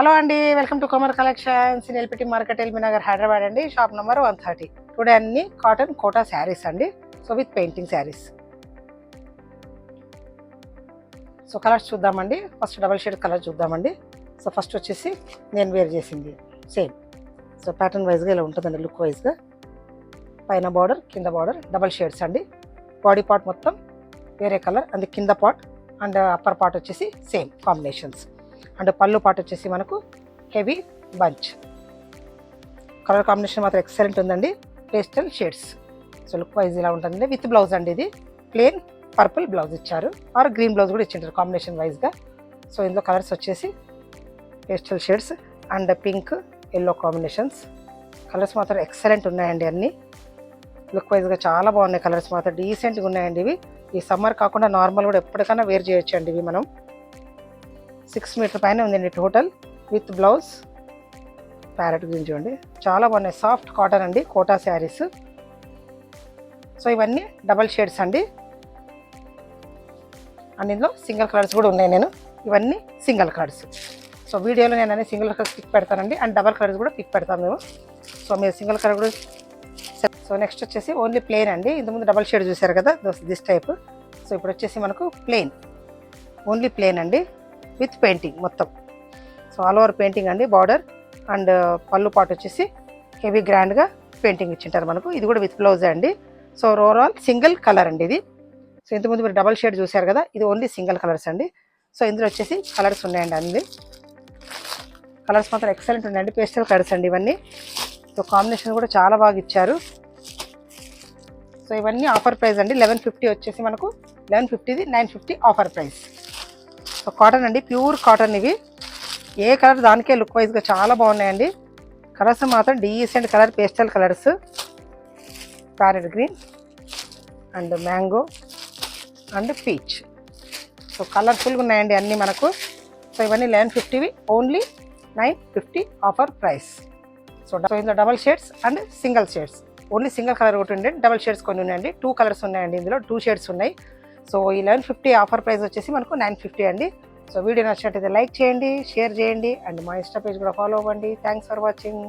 Hello అండి, welcome to Komar collections in LPT market LB Nagar Hyderabad అండి. Shop number 130. Today అన్ని cotton Kota saris అండి. So with painting saris. So colours చూద్దామండి. First double shade colour చూద్దామండి. So first వచ్చేసి నేను wear చేసింది సేమ్. సో ప్యాటర్న్ వైజ్గా ఇలా ఉంటుందండి, లుక్ వైజ్గా. పైన బార్డర్, కింద బార్డర్, డబల్ షేడ్స్ అండి. బాడీ పార్ట్ మొత్తం వేరే కలర్ అండ్ కింద పార్ట్ అండ్ అప్పర్ పార్ట్ వచ్చేసి సేమ్ కాంబినేషన్స్. అండ్ పళ్ళు పార్ట్ వచ్చేసి మనకు హెవీ బంచ్. కలర్ కాంబినేషన్ మాత్రం ఎక్సలెంట్ ఉందండి. Pastel shades. So look wise ఇలా ఉంటుందండి. విత్ బ్లౌజ్ అండి. ఇది ప్లెయిన్ పర్పుల్ బ్లౌజ్ ఇచ్చారు, ఆర్ గ్రీన్ బ్లౌజ్ కూడా ఇచ్చింటారు కాంబినేషన్ వైజ్గా. సో ఇందులో కలర్స్ వచ్చేసి pastel shades and pink, yellow combinations. Colours మాత్రం ఎక్సలెంట్ ఉన్నాయండి అన్నీ. లుక్ వైజ్గా చాలా బాగున్నాయి. కలర్స్ మాత్రం డీసెంట్గా ఉన్నాయండి. ఇవి ఈ సమ్మర్ కాకుండా నార్మల్ కూడా ఎప్పటికైనా వేర్ చేయొచ్చు అండి. ఇవి మనం 6 మీటర్ పైన ఉందండి total. With blouse parrot green చూడండి, చాలా బాగున్నాయి. సాఫ్ట్ కాటన్ అండి, కోటా శారీస్. సో ఇవన్నీ డబల్ షేడ్స్ అండి. అండ్ ఇందులో సింగిల్ కలర్స్ కూడా ఉన్నాయి. ఇవన్నీ సింగిల్ కలర్స్. సో వీడియోలో నేను అన్ని సింగిల్ కలర్స్ పిక్ పెడతానండి, అండ్ డబల్ కలర్స్ కూడా పిక్ పెడతాం మేము. సో మీరు సింగిల్ కలర్ కూడా. సో నెక్స్ట్ వచ్చేసి ఓన్లీ ప్లెయిన్ అండి. ఇంతకుముందు డబల్ షేడ్ చూసారు కదా, దిస్ టైప్. సో ఇప్పుడు వచ్చేసి మనకు ప్లెయిన్, ఓన్లీ ప్లెయిన్ అండి విత్ పెయింటింగ్ మొత్తం. సో ఆల్ ఓవర్ పెయింటింగ్ అండి. బార్డర్ అండ్ పళ్ళు పాటు వచ్చేసి హెవీ గ్రాండ్గా పెయింటింగ్ ఇచ్చింటారు మనకు. ఇది కూడా విత్ బ్లౌజ్ అండి. సో ఓవరాల్ సింగిల్ కలర్ అండి ఇది. సో ఇంతకుముందు మీరు డబల్ షేడ్ చూసారు కదా, ఇది ఓన్లీ సింగిల్ కలర్స్ అండి. సో ఇందులో వచ్చేసి కలర్స్ ఉన్నాయండి అన్ని. కలర్స్ మాత్రం ఎక్సలెంట్ ఉన్నాయండి. పేస్టల్ కలర్స్ అండి ఇవన్నీ. సో కాంబినేషన్ కూడా చాలా బాగా ఇచ్చారు. సో ఇవన్నీ ఆఫర్ ప్రైస్ అండి. 1150 వచ్చేసి మనకు 1150, 950 ఆఫర్ ప్రైస్. సో కాటన్ అండి, ప్యూర్ కాటన్. ఇవి ఏ కలర్ దానికే లుక్ వైజ్గా చాలా బాగున్నాయండి. కలర్స్ మాత్రం decent colour, pastel colours, parrot green and mango and peach. So కలర్ఫుల్గా ఉన్నాయండి అన్నీ మనకు. సో ఇవన్నీ 1150, ఓన్లీ 950 ఆఫర్ ప్రైస్. సో ఇందులో double shades and single shades. Only single colour ఒకటి ఉండే, డబల్ షేడ్స్ కొన్ని ఉన్నాయండి. 2 కలర్స్ ఉన్నాయండి, ఇందులో 2 షేడ్స్ ఉన్నాయి. సో ఈ 1150 ఆఫర్ ప్రైస్ వచ్చేసి మనకు 950 అండి. సో వీడియో నచ్చినట్టయితే లైక్ చేయండి, షేర్ చేయండి, అండ్ మా ఇన్స్టా పేజ్ కూడా ఫాలో అవ్వండి. Thanks for watching.